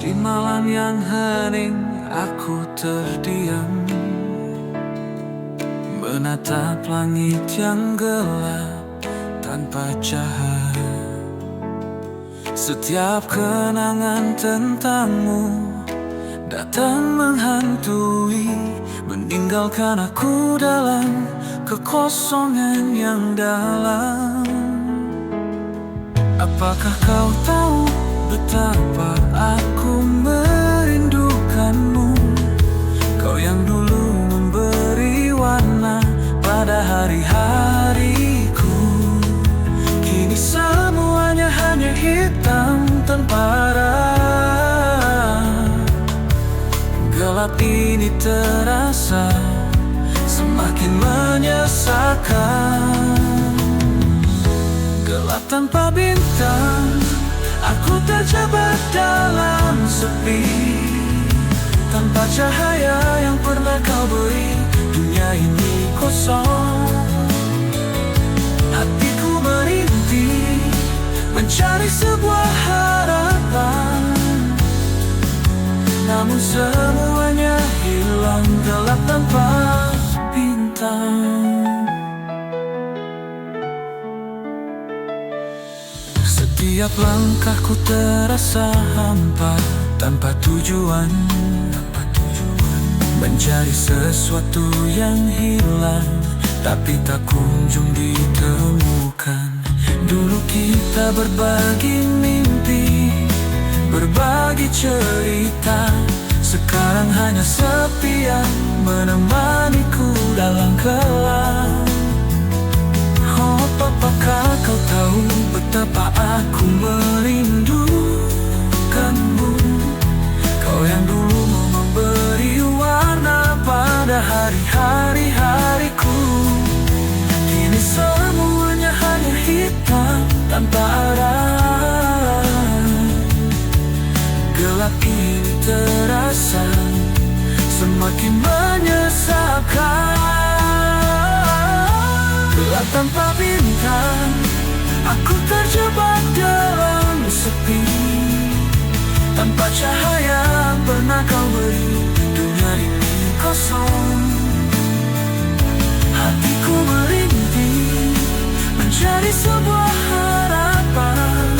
Di malam yang hening aku terdiam, menatap langit yang gelap tanpa cahaya. Setiap kenangan tentangmu datang menghantui, meninggalkan aku dalam kekosongan yang dalam. Apakah kau tahu betapa aku merindukanmu? Kau yang dulu memberi warna pada hari-hariku. Kini semuanya hanya hitam tanpa arah. Gelap ini terasa semakin menyesalkan. Gelap tanpa bintang, aku terjebak dalam sepi. Tanpa cahaya yang pernah kau beri, dunia ini kosong. Hatiku merintih, mencari sebuah harapan, namun semuanya hilang gelap tanpa bintang. Setiap langkahku terasa hampa, tanpa tujuan, mencari sesuatu yang hilang, tapi tak kunjung ditemukan. Dulu kita berbagi mimpi, berbagi cerita. Sekarang hanya sepi yang menemaniku dalam gelap. Oh, apakah kau tahu betapa aku merindukanmu? Kau yang dulu memberi warna pada hari-hariku. Kini semuanya hanya hitam tanpa arah. Gelap ini terasa semakin menyesalkan. Gelap tanpa bintang, aku terjebak dalam sepi. Tanpa cahaya yang pernah kau beri, dunia ini kosong. Hatiku merintih, mencari sebuah harapan,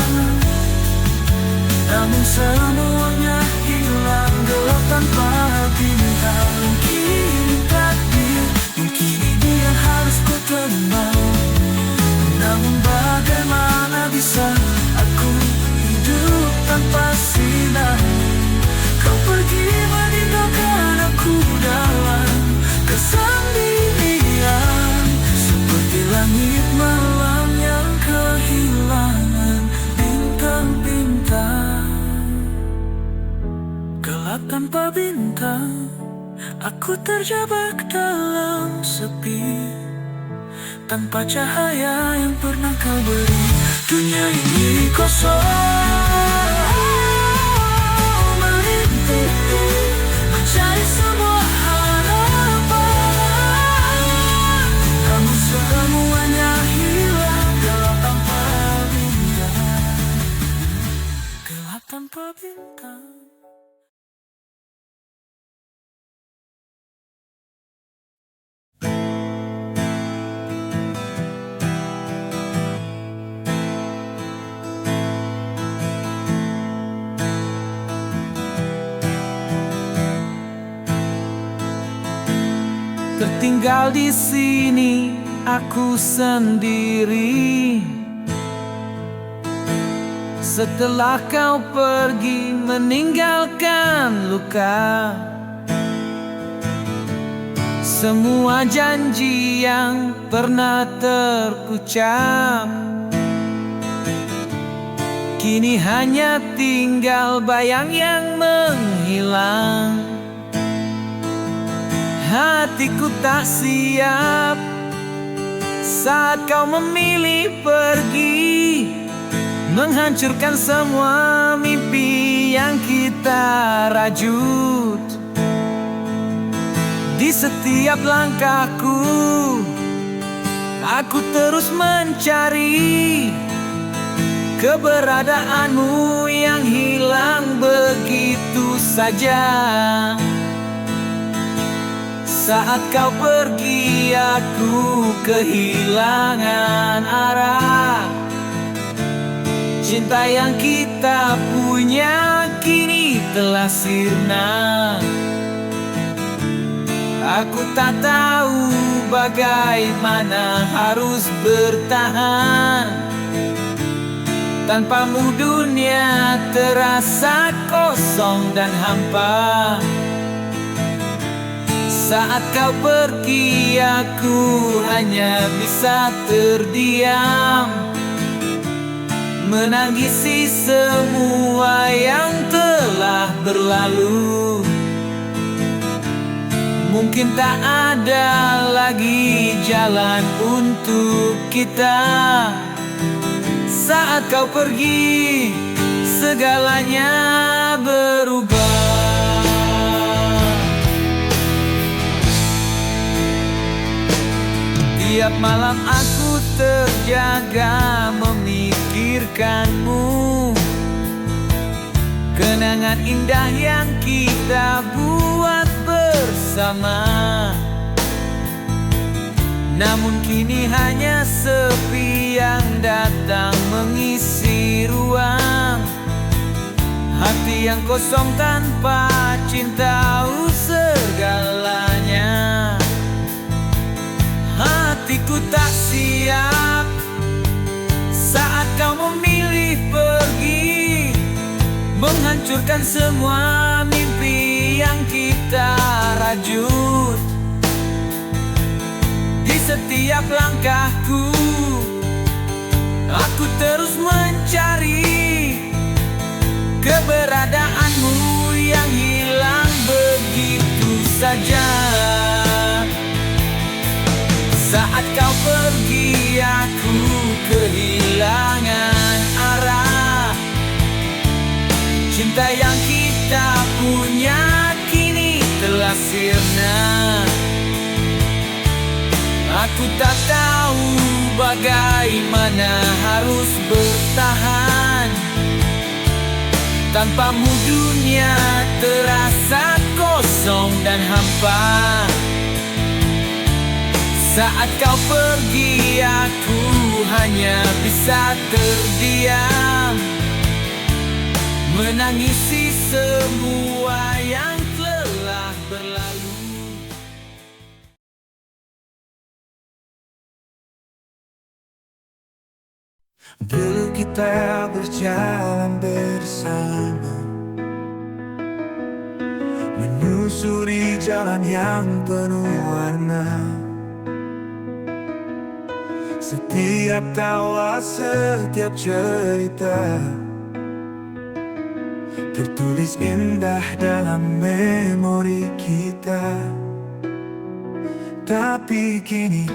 namun semuanya hilang gelap tanpa bintang. Mungkin takdir, mungkin ini yang harus ku terima, namun bagaimana bisa aku hidup tanpa sinar? Kau pergi meninggalkan aku dalam kesendirian, seperti langit malam yang kehilangan bintang-bintang. Gelap tanpa bintang, aku terjebak dalam sepi. Tanpa cahaya yang pernah kau beri, dunia ini kosong. Merintih, mencari sebuah harapan, namun semuanya hilang gelap tanpa bintang. Gelap tanpa bintang. Tertinggal di sini aku sendiri. Setelah kau pergi meninggalkan luka, semua janji yang pernah terucap kini hanya tinggal bayang yang menghilang. Hatiku tak siap saat kau memilih pergi, menghancurkan semua mimpi yang kita rajut. Di setiap langkahku, aku terus mencari keberadaanmu yang hilang begitu saja. Saat kau pergi aku kehilangan arah. Cinta yang kita punya kini telah sirna. Aku tak tahu bagaimana harus bertahan. Tanpamu dunia terasa kosong dan hampa. Saat kau pergi aku hanya bisa terdiam, menangisi semua yang telah berlalu. Mungkin tak ada lagi jalan untuk kita. Saat kau pergi, segalanya berubah. Tiap malam aku terjaga memikirkanmu, kenangan indah yang kita buat bersama. Namun kini hanya sepi yang datang mengisi ruang. Hati yang kosong tanpa cinta segalanya. Hatiku tak siap saat kau memilih pergi, menghancurkan semua mimpi yang kita rajut. Di setiap langkahku, aku terus mencari keberadaanmu yang hilang begitu saja. Saat kau pergi aku kehilangan arah. Cinta yang kita punya kini telah sirna. Aku tak tahu bagaimana harus bertahan. Tanpamu dunia terasa kosong dan hampa. Saat kau pergi aku hanya bisa terdiam, menangisi semua yang telah berlalu. Dulu kita berjalan bersama, menyusuri jalan yang penuh warna. Setiap tawa, setiap cerita tertulis indah dalam memori kita. Tapi kini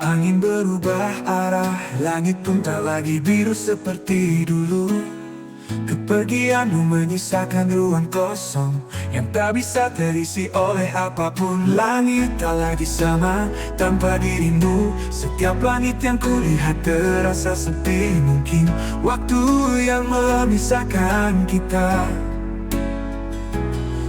angin berubah arah, langit pun tak lagi biru seperti dulu. Kepergianmu menyisakan ruang kosong yang tak bisa terisi oleh apapun. Langit tak lagi sama tanpa dirimu. Setiap langit yang kulihat terasa sepi. Mungkin waktu yang memisahkan kita.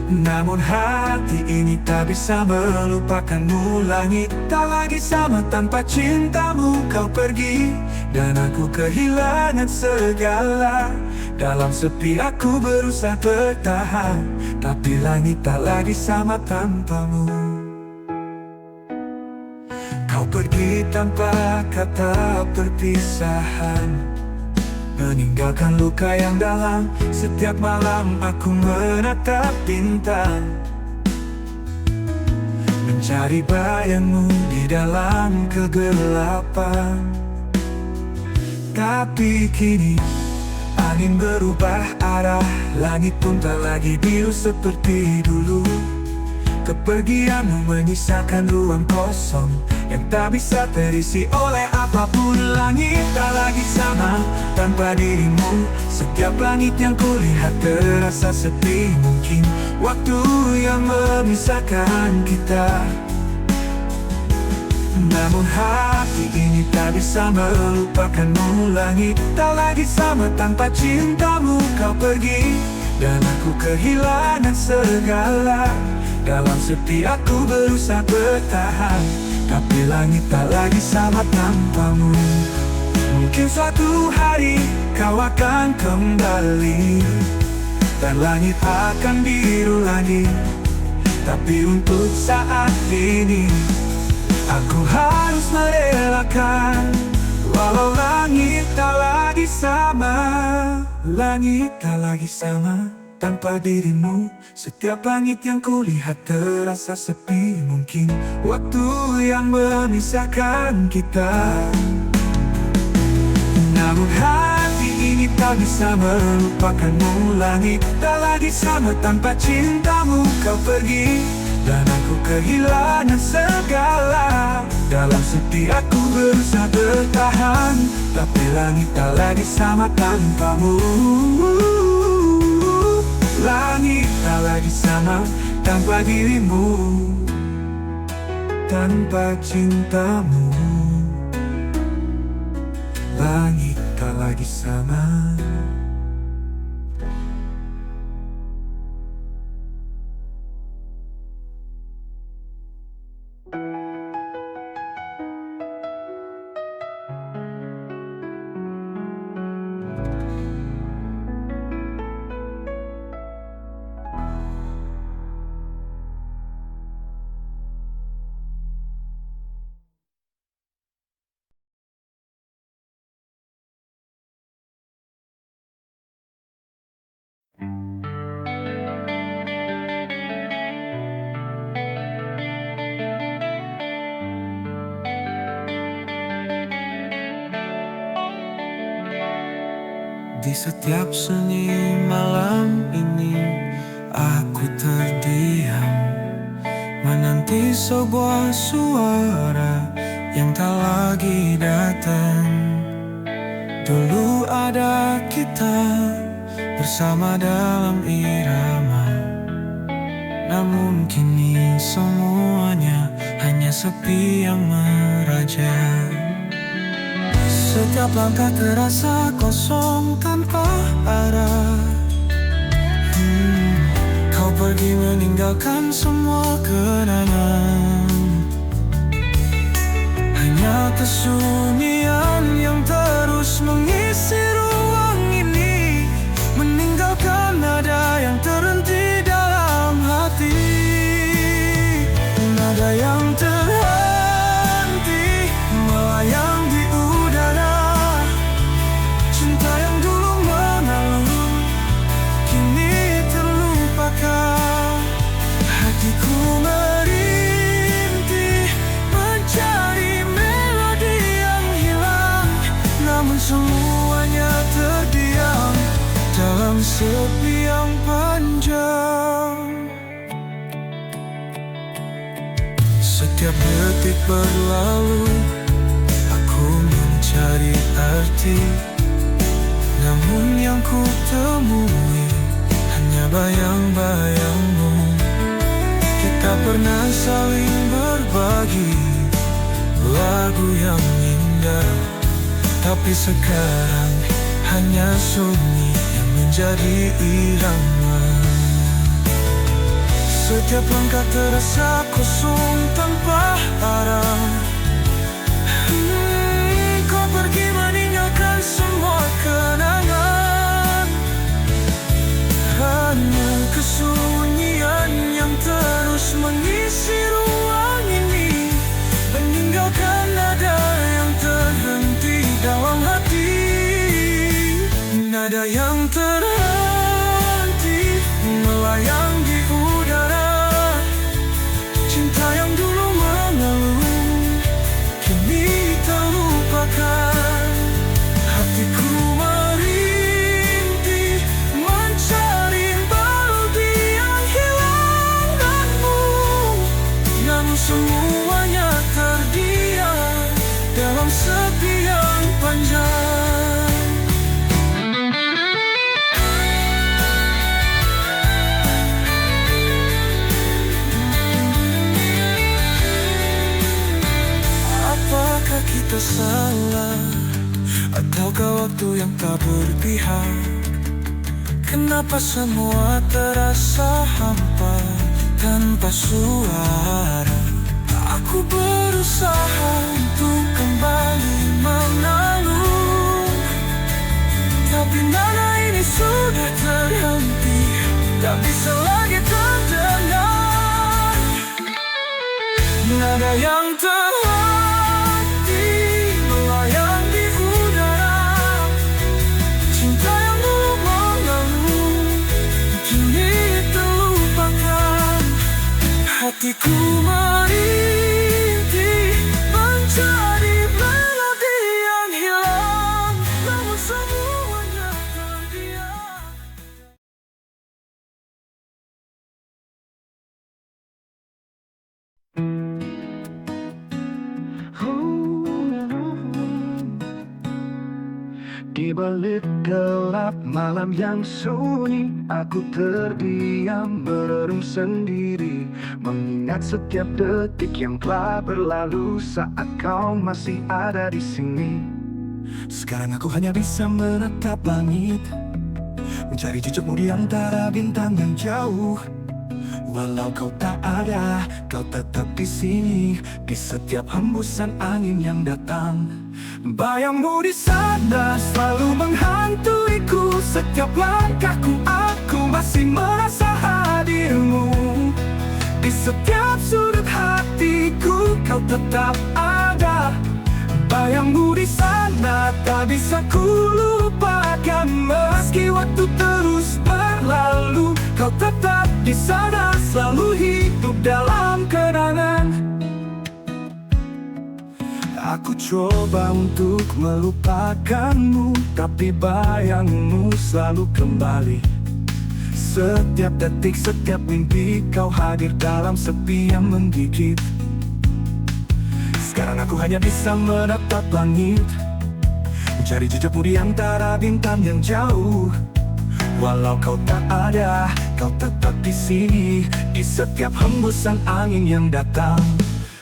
Namun hati ini tak bisa melupakanmu. Langit tak lagi sama tanpa cintamu. Kau pergi dan aku kehilangan segala. Dalam sepi aku berusaha bertahan, tapi langit tak lagi sama tanpamu. Kau pergi tanpa kata perpisahan, meninggalkan luka yang dalam. Setiap malam aku menatap bintang, mencari bayangmu di dalam kegelapan. Tapi kini angin berubah arah, langit pun tak lagi biru seperti dulu. Kepergianmu menyisakan ruang kosong yang tak bisa terisi oleh apapun. Langit tak lagi sama tanpa dirimu. Setiap langit yang kulihat terasa sepi. Mungkin waktu yang memisahkan kita. Namun hati ini tak bisa melupakanmu. Langit tak lagi sama tanpa cintamu. Kau pergi dan aku kehilangan segala. Dalam sepi aku berusaha bertahan, tapi langit tak lagi sama tanpamu. Mungkin suatu hari kau akan kembali, dan langit akan biru lagi. Tapi untuk saat ini aku harus merelakan. Walau langit tak lagi sama, langit tak lagi sama tanpa dirimu. Setiap langit yang kulihat terasa sepi. Mungkin waktu yang memisahkan kita, namun hati ini tak bisa melupakanmu. Langit tak lagi sama tanpa cintamu. Kau pergi dan aku kehilangan segala. Dalam sepi aku berusaha bertahan, tapi langit tak lagi sama tanpamu. Langit tak lagi sama tanpa dirimu, tanpa cintamu. Langit tak lagi sama. Di setiap sunyi malam ini aku terdiam, menanti sebuah suara yang tak lagi datang. Dulu ada kita bersama dalam irama, namun kini semuanya hanya sepi yang meraja. Setiap langkah terasa kosong tanpa arah. Kau pergi meninggalkan semua kenangan. Hanya kesunyian yang terus mengisi ruang ini, meninggalkan nada yang terhenti dalam hati. Nada yang terhenti melayang di udara. Cinta yang dulu mengalun kini terlupakan. Hatiku merintih mencari melodi yang hilang, namun semuanya terdiam dalam sepi yang panjang. Setiap detik berlalu, aku mencari arti, namun yang ku temui hanya bayang-bayangmu. Kita pernah saling berbagi lagu yang indah, tapi sekarang hanya sunyi yang menjadi irama. Setiap langkah terasa kosong tanpa arah. Kau pergi meninggalkan semua kenangan. Hanya kesunyian yang terus mengisi ruang ini, meninggalkan nada yang terhenti dalam hati. Nada yang terhenti melayang di udara. Cinta yang dulu mengalun kini terlupakan. Hatiku merintih mencari melodi yang hilang denganmu, namun semuanya terdiam dalam sepi yang panjang. Apakah kita salah, ataukah waktu yang tak berpihak? Kenapa semua terasa hampa tanpa suara? Aku berusaha untuk kembali mengalun, tapi nada ini sudah terhenti, tak bisa lagi terdengar. Nada yang terhenti melayang di udara. Cinta yang dulu mengalun kini terlupakan. Hatiku merintih mencari melodi yang hilang, namun semuanya terdiam. Di balik gelap malam yang sunyi, aku terdiam merenung sendiri, mengingat setiap detik yang telah berlalu saat kau masih ada di sini. Sekarang aku hanya bisa menatap langit, mencari jejakmu di antara bintang yang jauh. Walau kau tak ada, kau tetap di sini, di setiap hembusan angin yang datang. Bayangmu di sana selalu menghantuiku, setiap langkahku aku masih merasa hadirmu. Di setiap sudut hatiku kau tetap ada. Bayangmu di sana tak bisa ku lupakan, meski waktu terus berlalu. Kau tetap di sana, selalu hidup dalam kenangan. Aku coba untuk melupakanmu, tapi bayangmu selalu kembali. Setiap detik, setiap mimpi kau hadir dalam sepi yang menggigit. Sekarang aku hanya bisa menatap langit, mencari jejakmu di antara bintang yang jauh. Walau kau tak ada, kau tetap di sini, di setiap hembusan angin yang datang.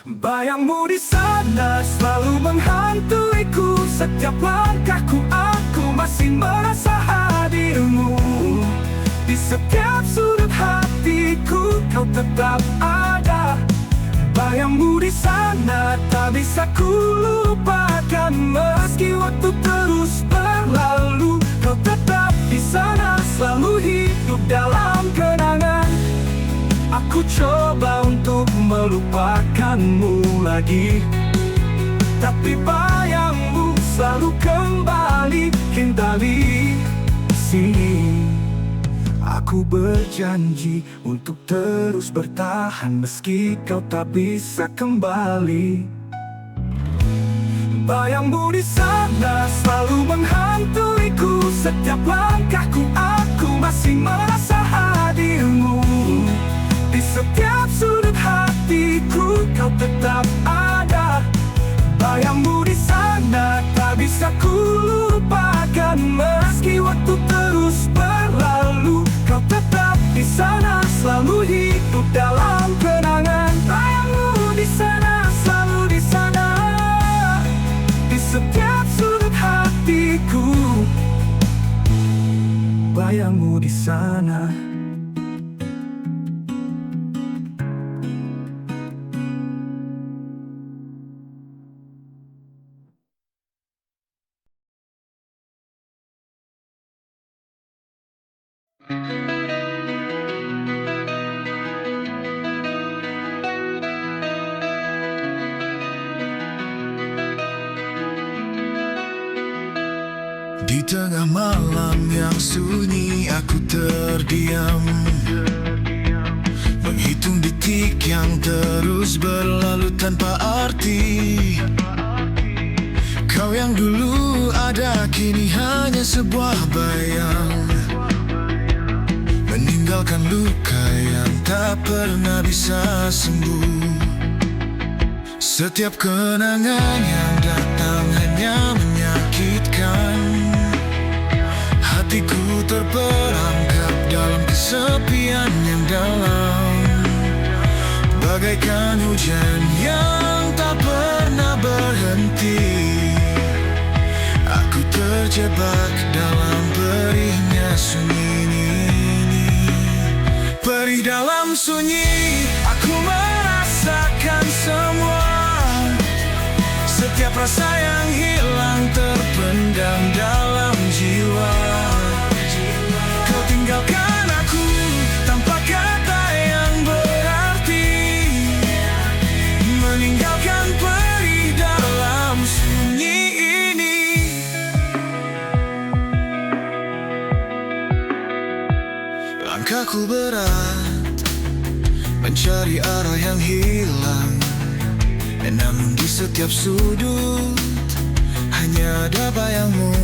Bayangmu di sana selalu menghantuiku, setiap langkahku aku masih merasa hadirmu. Di setiap sudut hatiku kau tetap ada. Bayangmu di sana tak bisa ku lupakan, meski waktu terus berlalu. Kau tetap di sana, selalu hidup dalam kenangan. Aku coba untuk melupakanmu lagi, tapi bayangmu selalu kembali kembali sini. Aku berjanji untuk terus bertahan, meski kau tak bisa kembali. Bayangmu di sana selalu menghantuiku, setiap langkahku aku masih merasa hadirmu. Di setiap sudut hatiku kau tetap ada. Bayangmu di sana tak bisa ku lupakan, meski waktu terus berlalu. Kau tetap di sana, selalu hidup dalam kenangan. Bayangmu di sana, selalu di sana, di setiap sudut hatiku. Bayangmu di sana. Di tengah malam yang sunyi aku terdiam, menghitung detik yang terus berlalu tanpa arti. Kau yang dulu ada kini hanya sebuah bayang, meninggalkan luka yang tak pernah bisa sembuh. Setiap kenangan yang datang hanya menyakitkan. Hatiku terperangkap dalam kesepian yang dalam, bagaikan hujan yang tak pernah berhenti. Aku terjebak dalam perihnya sunyi ini. Perih dalam sunyi, aku merasakan semua. Setiap rasa yang hilang terpendam dalam jiwa. Kau tinggalkan aku tanpa kata yang berarti, meninggalkan perih dalam sunyi ini. Langkahku berat mencari arah yang hilang, namun di setiap sudut hanya ada bayangmu.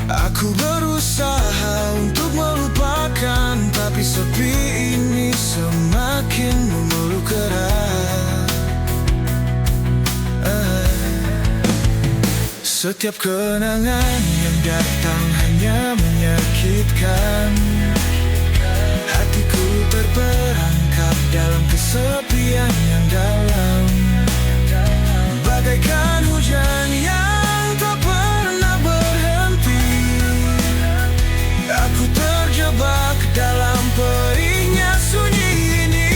Aku berusaha untuk melupakan, tapi sepi ini semakin memeluk erat. Setiap kenangan yang datang hanya menyakitkan. Hatiku terperangkap dalam kesepian yang dalam, bagaikan hujan yang tak pernah berhenti. Aku terjebak dalam perihnya sunyi ini.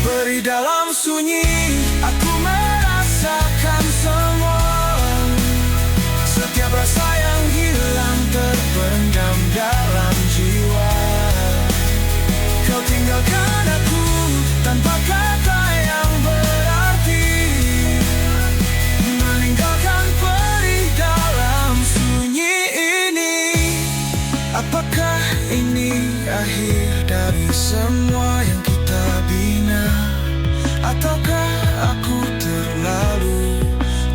Perih dalam sunyi, aku merasakan semua. Setiap rasa yang hilang terpendam dalam jiwa. Kau tinggalkan aku tanpa kata yang berarti, meninggalkan perih dalam sunyi ini. Apakah ini akhir dari semua yang kita bina? Ataukah aku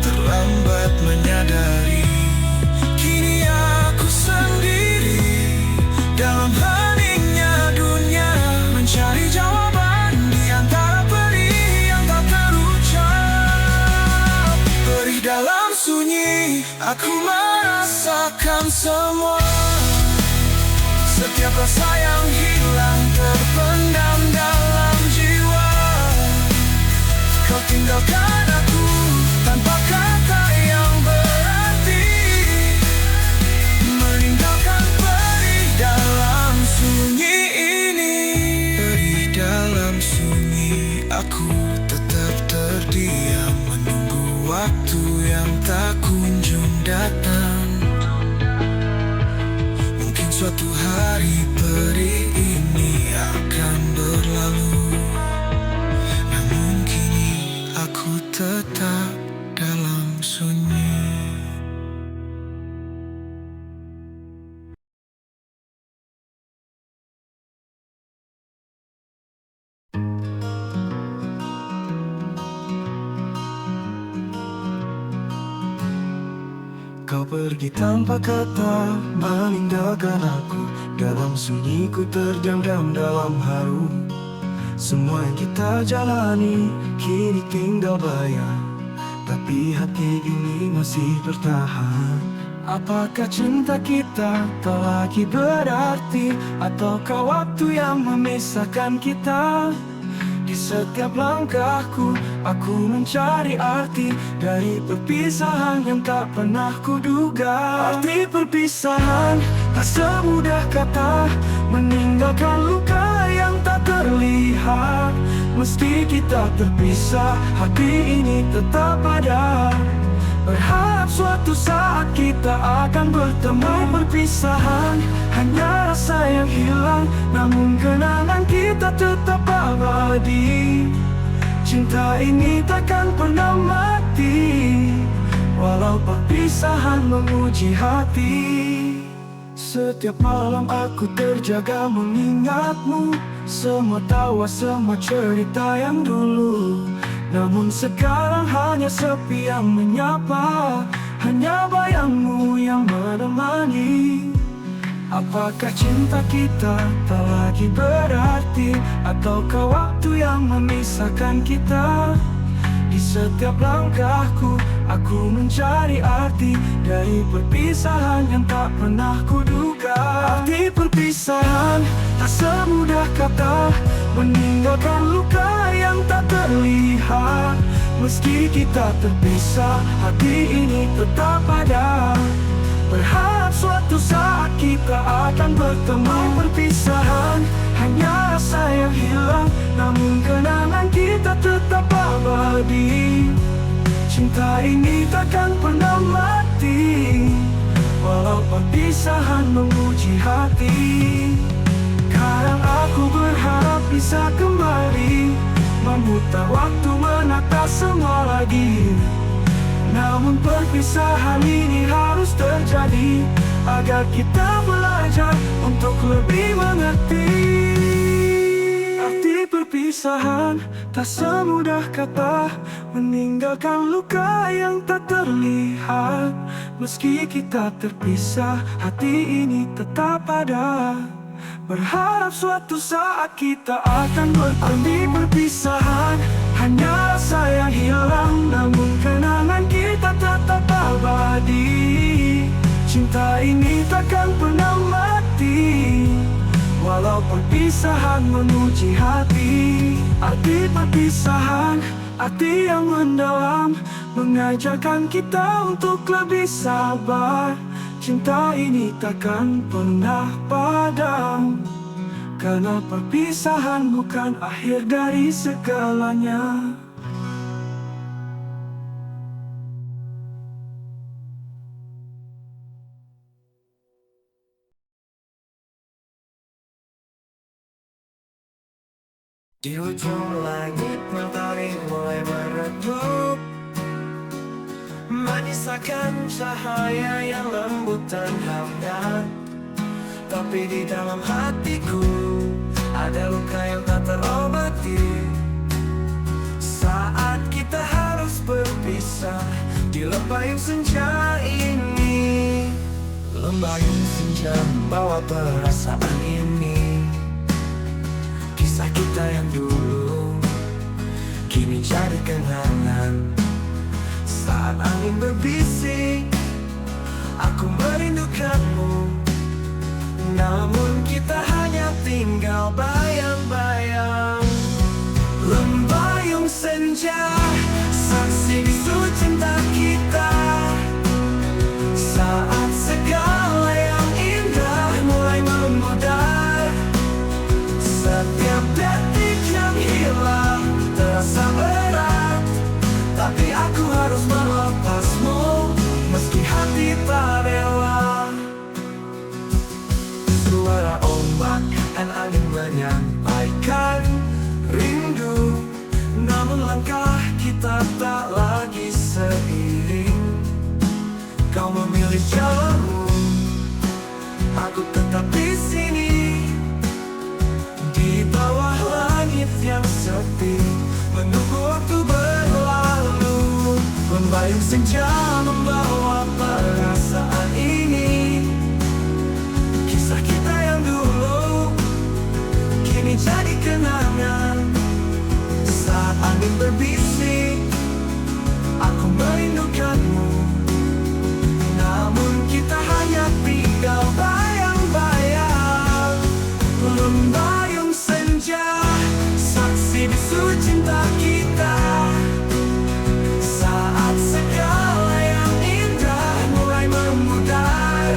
terlambat menyadari? Kini aku sendiri dalam heningnya dunia, mencari jawaban di antara perih yang tak terucap. Perih dalam sunyi, aku merasakan semua. Setiap rasa yang hilang terpendam dalam jiwa. Kau tinggalkan aku tanpa kata yang berarti, meninggalkan perih dalam sunyi ini. Perih dalam sunyi, aku tetap terdiam, menunggu waktu yang tak kunjung datang. Mungkin suatu hari perih ini akan berlalu, namun kini aku tetap dalam sunyi. Kau pergi tanpa kata, meninggalkan aku. Dalam sunyi ku terdiam-diam dalam haru. Semua yang kita jalani kini tinggal bayang, tapi hati ini masih bertahan. Apakah cinta kita tak lagi berarti, ataukah waktu yang memisahkan kita? Di setiap langkahku, aku mencari arti dari perpisahan yang tak pernah kuduga. Arti perpisahan tak semudah kata, meninggalkan luka yang tak terlihat. Meski kita terpisah, hati ini tetap ada. Berharap suatu saat kita akan bertemu. Perpisahan hanya rasa yang hilang, namun kenangan kita tetap abadi. Cinta ini takkan pernah mati, walau perpisahan menguji hati. Setiap malam aku terjaga mengingatmu, semua tawa, semua cerita yang dulu. Namun sekarang hanya sepi yang menyapa, hanya bayangmu yang menemani. Apakah cinta kita tak lagi berarti, ataukah waktu yang memisahkan kita? Di setiap langkahku, aku mencari arti dari perpisahan yang tak pernah kuduga. Arti perpisahan tak semudah kata, meninggalkan luka yang tak terlihat. Meski kita terpisah, hati ini tetap ada. Berharap suatu saat kita akan bertemu. Perpisahan hanya rasa yang hilang, namun kenangan kita tetap abadi. Cinta ini takkan pernah mati, walau perpisahan menguji hati. Sekarang aku berharap bisa kembali, memutar waktu menata semua lagi. Namun perpisahan ini harus terjadi, agar kita belajar untuk lebih mengerti. Arti perpisahan tak semudah kata, meninggalkan luka yang tak terlihat. Meski kita terpisah, hati ini tetap ada. Berharap suatu saat kita akan bertemu. Perpisahan hanya rasa yang hilang, namun kenangan kita tetap abadi. Cinta ini takkan pernah mati, walau perpisahan menguji hati. Arti perpisahan, arti yang mendalam, mengajarkan kita untuk lebih sabar. Cinta ini takkan pernah padam, karena perpisahan bukan akhir dari segalanya. Di ujung langit mentari mulai meredup, menisahkan cahaya yang lembut dan hangat. Tapi di dalam hatiku ada luka yang tak terobati. Saat kita harus berpisah di lembayung senja ini, lembayung senja membawa perasaan ini. Kisah kita yang dulu kini jadi kenangan. Saat angin berbisik, aku merindukanmu, namun kita hanya tinggal bayang-bayang. Lembayung senja, saksi bisu cinta kita. Saat segala yang indah mulai memudar, setiap detik yang hilang terasa berat. Tapi aku harus melepasmu, meski hati tak rela. Suara ombak dan angin menyampaikan rindu, namun langkah kita tak lagi seiring. Kau memilih jalanmu, aku tetap di sini, di bawah langit yang sepi, menunggu waktu berlalu. Lembayung senja membawa perasaan ini. Kisah kita yang dulu kini jadi kenangan. Saat angin berbisik, aku merindukanmu, namun kita hanya tinggal bayang-bayang. Lembayung senja, saksi bisu cinta kita. Saat segala yang indah mulai memudar,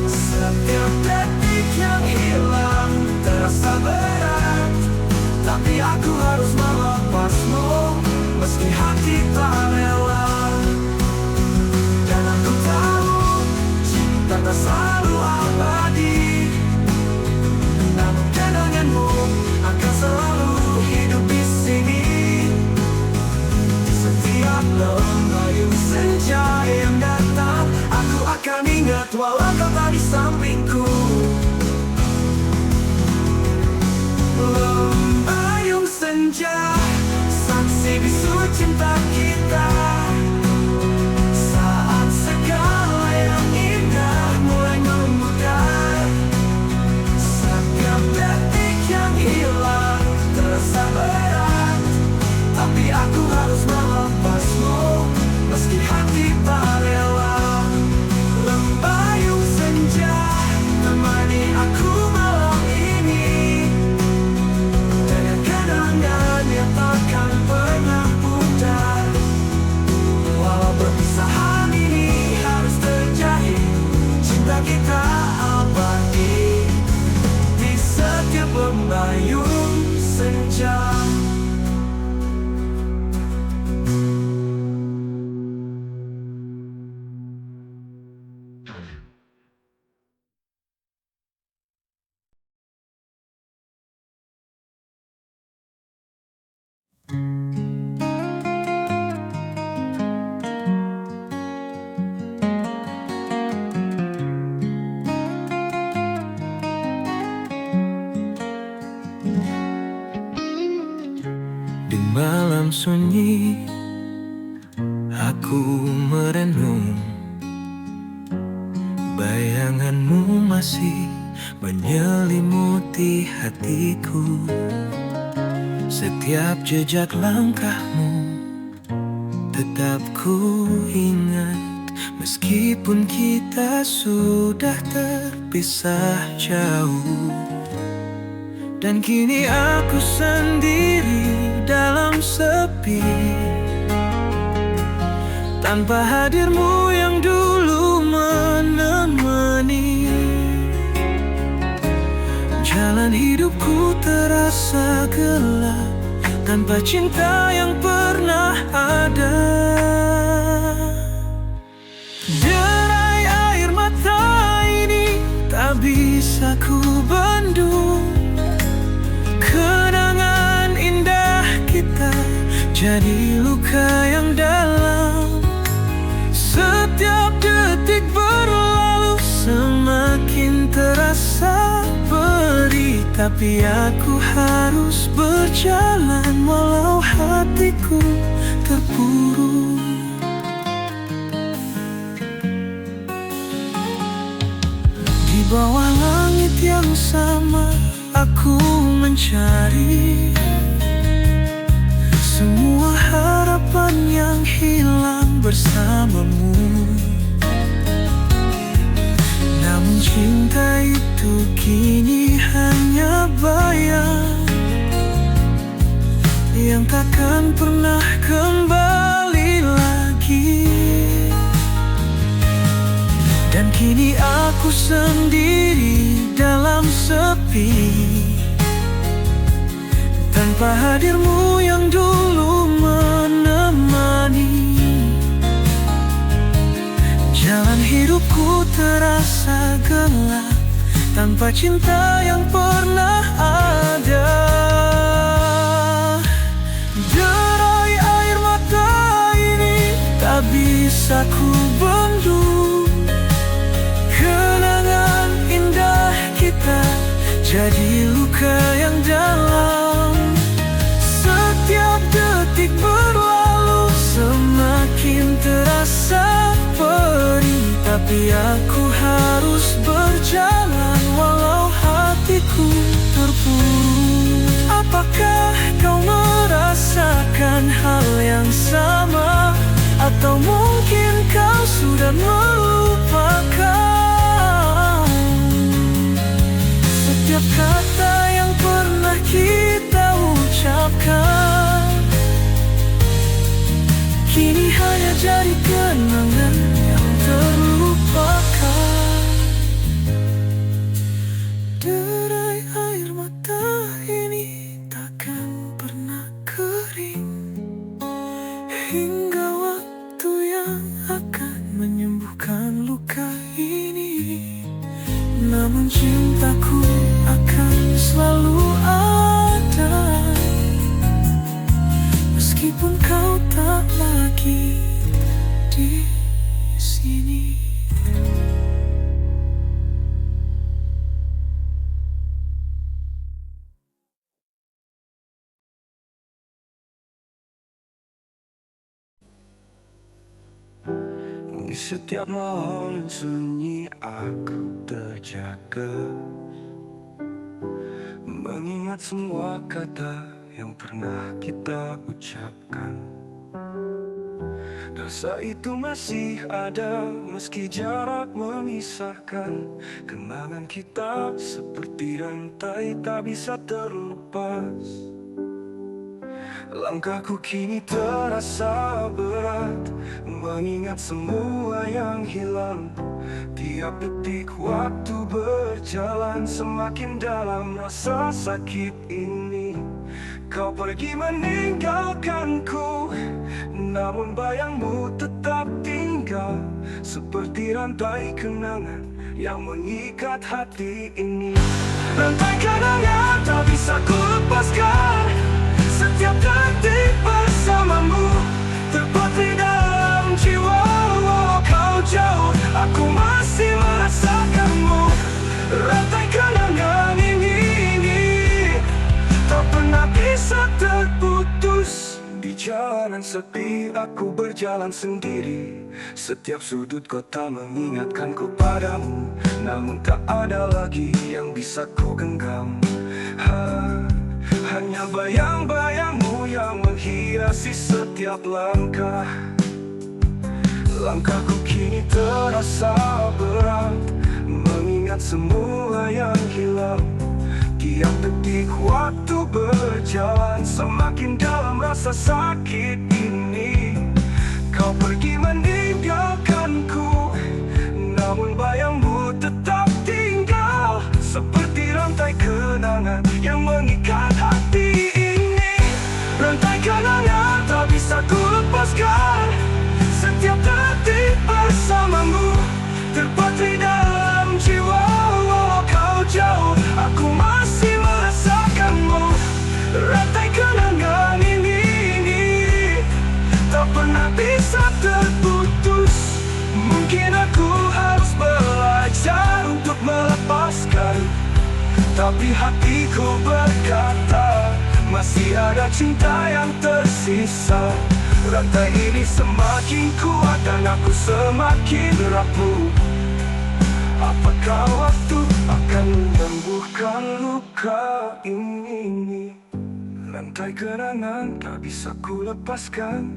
setiap detik yang hilang terasa berat. Tapi aku harus melepasmu, meski hati tak rela. Dan aku tahu cinta tak selalu abadi, namun kenanganmu akan selalu hidup di sini. Di setiap lembayung senja yang datang, aku akan ingat walau kau tak di sampingku. Lembayung senja, saksi bisu cinta kita. Saat segala yang indah mulai memudar, setiap detik yang hilang terasa berat. Tapi aku harus melepasmu, meski hati tak rela. Lembayung senja, temani aku malam ini, dengan kenangan yang takkan pernah pudar. malam sunyi, aku merenung. Bayanganmu masih menyelimuti hatiku. Setiap jejak langkahmu tetap ku ingat, meskipun kita sudah terpisah jauh. Dan kini aku sendiri dalam sepi, tanpa hadirmu yang dulu menemani. Jalan hidupku terasa gelap, tanpa cinta yang pernah ada. Derai air mata ini tak bisa ku bendung. Kenangan indah kita jadi luka yang dalam. Setiap detik berlalu semakin terasa perih, tapi aku harus berjalan walau hatiku terpuruk. Di bawah langit yang sama aku mencari semua harapan yang hilang bersamamu. Namun cinta itu kini hanya bayang yang takkan pernah kembali lagi. Dan kini aku sendiri dalam sepi, tanpa hadirmu yang dulu menemani. Jalan hidupku terasa gelap, tanpa cinta yang pernah ada. Derai air mata ini tak bisa ku bendung. Kenangan indah kita jadi luka yang dalam. Setiap detik berlalu semakin terasa perih, tapi aku harus berjalan walau hatiku terpuruk. Apakah kau merasakan hal yang sama? Atau mungkin kau sudah melupakan setiap kata yang pernah kita ucapkan? Kini hanya jadi kenangan yang terlupakan. Derai air mata ini takkan pernah kering, hingga waktu yang akan menyembuhkan luka ini. Namun cintaku akan selalu ada, meskipun kau tak lagi di sini. Di setiap malam sunyi aku terjaga, mengingat semua kata yang pernah kita ucapkan. Rasa itu masih ada meski jarak memisahkan. Kenangan kita seperti rantai tak bisa terlepas. Langkahku kini terasa berat, mengingat semua yang hilang. Tiap detik waktu berjalan semakin dalam rasa sakit ini. Kau pergi meninggalkanku, namun bayangmu tetap tinggal, seperti rantai kenangan yang mengikat hati ini. Rantai kenangan tak bisa ku lepaskan. Setiap detik bersamamu terpatri dalam jiwa. Walau kau jauh, aku masih merasakanmu. Rantai kenangan ini tak pernah bisa terputus. jalanan sepi, aku berjalan sendiri. Setiap sudut kota mengingatkanku padamu, namun tak ada lagi yang bisa ku genggam. Hanya bayang-bayangmu yang menghiasi setiap langkah. Langkahku kini terasa berat, mengingat semua yang hilang. Tiap detik waktu berjalan, semakin dalam rasa sakit ini. Kau pergi meninggalkanku, namun bayangmu tetap tinggal, seperti rantai kenangan yang mengikat hati ini. Rantai kenangan tak bisa ku lepaskan. Setiap detik bersamamu terpatri dalam jiwa. Walau kau jauh, aku masih merasakanmu. Rantai kenangan ini tak pernah bisa terputus. Mungkin aku harus belajar untuk melepaskan, tapi hatiku berkata masih ada cinta yang tersisa. Rantai ini semakin kuat dan aku semakin rapuh. Apakah waktu akan menyembuhkan luka ini? Rantai kenangan tak bisa ku lepaskan.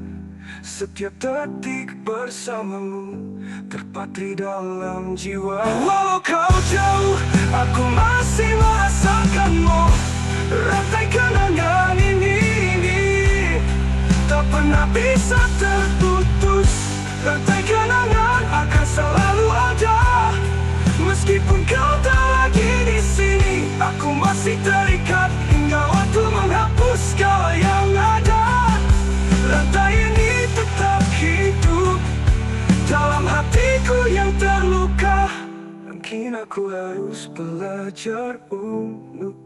Setiap detik bersamamu terpatri dalam jiwa. Walau kau jauh, aku masih merasakanmu. Rantai kenangan ini tak pernah bisa terputus. Rantai kenangan akan selalu ada, meskipun kau tak lagi di sini. Aku masih terikat hingga waktu menghapus segala yang ada. Rantai ini tetap hidup dalam hatiku yang terluka. Mungkin aku harus belajar untuk